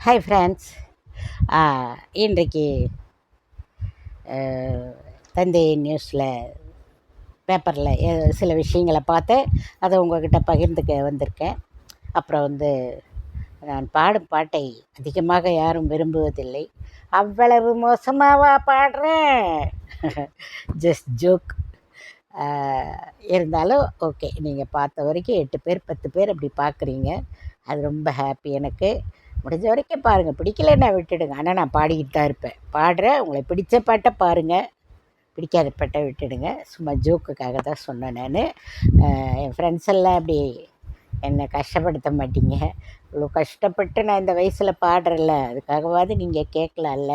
Hi friends. இன்றைக்கு தந்தை நியூஸில் பேப்பரில் சில விஷயங்களை பார்த்தேன். அதை உங்கள்கிட்ட பகிர்ந்துக்க வந்திருக்கேன். அப்புறம் நான் பாடும் பாட்டை அதிகமாக யாரும் விரும்புவதில்லை. அவ்வளவு மோசமாவா பாடுறேன்? Just joke. இருந்தாலும் ஓகே, நீங்கள் பார்த்த வரைக்கும் 8 பேர் 10 பேர் அப்படி பார்க்குறீங்க. அது ரொம்ப ஹாப்பி எனக்கு. முடிஞ்ச வரைக்கும் பாருங்கள், பிடிக்கலைன்னா விட்டுடுங்க. ஆனால் நான் பாடிக்கிட்டு தான் இருப்பேன். பாடுறேன். உங்களை பிடிச்ச பாட்டை பாருங்கள், பிடிக்காத பாட்டை விட்டுடுங்க. சும்மா ஜோக்குக்காக தான் சொன்னேன் நான். என் ஃப்ரெண்ட்ஸ் எல்லாம் அப்படி என்னை கஷ்டப்படுத்த மாட்டீங்க. இவ்வளோ கஷ்டப்பட்டு நான் இந்த வயசில் பாடுறேன்ல, அதுக்காகவாது நீங்கள் கேட்கலாம்ல,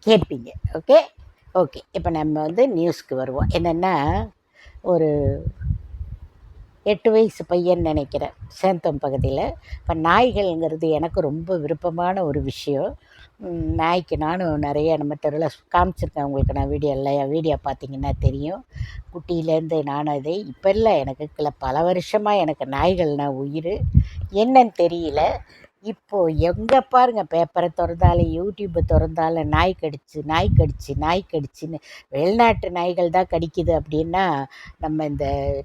கேட்பீங்க. Okay okay. இப்போ நம்ம நியூஸ்க்கு வருவோம். என்னென்னா, ஒரு 8 வயசு பையன் நினைக்கிறேன், சேந்தம் பகுதியில். இப்போ நாய்கள்ங்கிறது எனக்கு ரொம்ப விருப்பமான ஒரு விஷயம். நாய்க்கு நானும் நிறைய நம்ம தெருவில் காமிச்சிருக்கேன் உங்களுக்கு. நான் வீடியோ பார்த்தீங்கன்னா தெரியும். குட்டியிலேருந்து நானும் அதை இப்போ இல்லை, எனக்கு பல வருஷமாக எனக்கு நாய்கள்னால் உயிர். என்னன்னு தெரியல. இப்போது எங்கே பாருங்கள், பேப்பரை திறந்தாலும் யூடியூப்பை திறந்தாலும் நாய் கடிச்சின்னு வெளிநாட்டு நாய்கள் தான் கடிக்குது. அப்படின்னா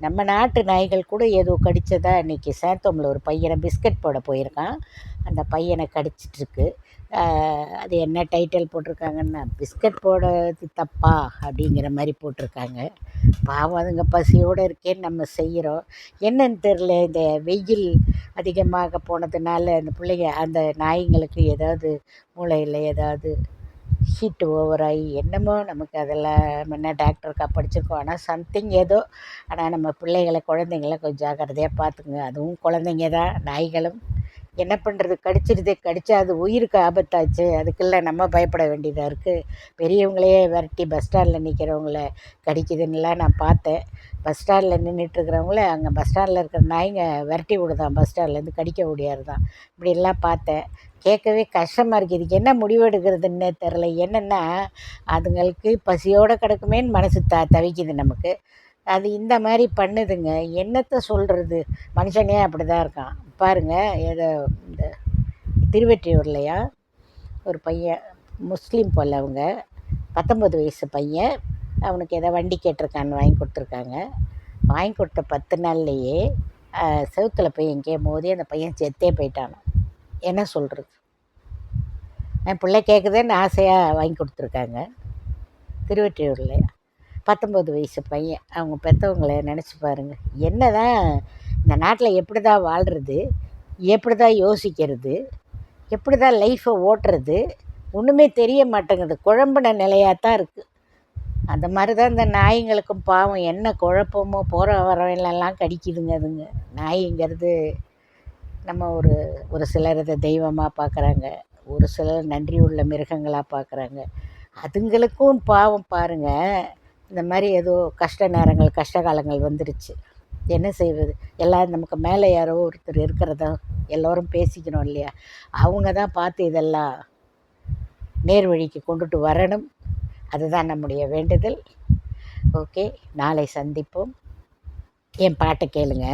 நம்ம நாட்டு நாய்கள் கூட ஏதோ கடித்ததா இன்றைக்கி சேந்தோமில் ஒரு பையனை பிஸ்கட் போட போயிருக்கான். அந்த பையனை கடிச்சிட்ருக்கு. அது என்ன டைட்டில் போட்டிருக்காங்கன்னா, பிஸ்கட் போடுறது தப்பா அப்படிங்கிற மாதிரி போட்டிருக்காங்க. பாவம், அதுங்க பசியோடு இருக்கேன்னு நம்ம செய்கிறோம். என்னன்னு தெரில, இந்த வெயில் அதிகமாக போனதுனால அந்த நாய்ங்களுக்கு ஏதாவது மூளையில் ஏதாவது ஹீட்டு ஓவராகி என்னமோ, நமக்கு அதெல்லாம் நம்ம என்ன டாக்டருக்கா படிச்சிருக்கோம். ஆனால் சம்திங் ஏதோ. ஆனால் நம்ம குழந்தைங்கள கொஞ்சம் ஜாக்கிரதையாக பார்த்துக்குங்க. அதுவும் குழந்தைங்க தான், நாய்களும். என்ன பண்ணுறது, கடிச்சா அது உயிருக்கு ஆபத்தாச்சு. அதுக்கெல்லாம் நம்ம பயப்பட வேண்டியதாக இருக்குது. பெரியவங்களையே விரட்டி பஸ் ஸ்டாண்டில் நிற்கிறவங்கள கடிக்குதுன்னுலாம் நான் பார்த்தேன். பஸ் ஸ்டாண்டில் நின்றுட்டுருக்கிறவங்கள அங்கே பஸ் ஸ்டாண்டில் இருக்கிற நாய்ங்க விரட்டி விடுதான், பஸ் ஸ்டாண்ட்லேருந்து கடிக்க முடியாதுதான். இப்படிலாம் பார்த்தேன். கேட்கவே கஷ்டமாக இருக்குது. இதுக்கு என்ன முடிவெடுக்கிறதுன்னே தெரில. என்னென்னா, அதுங்களுக்கு பசியோடு கிடக்குமேன்னு மனசு தவிக்குது நமக்கு. அது இந்த மாதிரி பண்ணுதுங்க. என்னத்தை சொல்கிறது, மனுஷனே அப்படி தான் இருக்கான். பாருங்கள், ஏதோ இந்த திருவெற்றியூர்லையா ஒரு பையன், முஸ்லீம் போல் அவங்க, 19 வயசு பையன். அவனுக்கு ஏதோ வண்டி கேட்டிருக்கான்னு வாங்கி கொடுத்துருக்காங்க. வாங்கி கொடுத்த 10 நாள்லையே செவுத்தில் போய் எங்கேயோ மோதி அந்த பையன் செத்தே போயிட்டானோ. என்ன சொல்கிறது? என் பிள்ளை கேட்குதுன்னு ஆசையாக வாங்கி கொடுத்துருக்காங்க. திருவெற்றியூர்லையா 19 வயசு பையன். அவங்க பெற்றவங்கள நினச்சி பாருங்கள். என்ன தான் இந்த நாட்டில் எப்படி தான் வாழ்கிறது, எப்படி தான் யோசிக்கிறது, எப்படி தான் லைஃப்பை ஓட்டுறது, ஒன்றுமே தெரிய மாட்டேங்குது. குழம்புன நிலையாக தான் இருக்குது. அந்த மாதிரி தான் இந்த நாய்ங்களுக்கும் பாவம் என்ன குழப்பமோ, போகிற வரவெல்லாம் கடிக்குதுங்க அதுங்க. நாய்ங்கிறது நம்ம ஒரு சிலர் இதை தெய்வமாக பார்க்குறாங்க, ஒரு சிலர் நன்றி உள்ள மிருகங்களாக பார்க்குறாங்க. அதுங்களுக்கும் பாவம் பாருங்கள். இந்த மாதிரி ஏதோ கஷ்ட நேரங்கள், கஷ்ட காலங்கள் வந்துருச்சு. என்ன செய்வது? எல்லாம் நமக்கு மேலே யாரோ ஒருத்தர் இருக்கிறதா எல்லோரும் பேசிக்கணும் இல்லையா? அவங்க தான் பார்த்து இதெல்லாம் நேர் வழிக்கு கொண்டுட்டு வரணும். அதுதான் நம்முடைய வேண்டுதல். ஓகே, நாளை சந்திப்போம். என் பாட்டை கேளுங்க.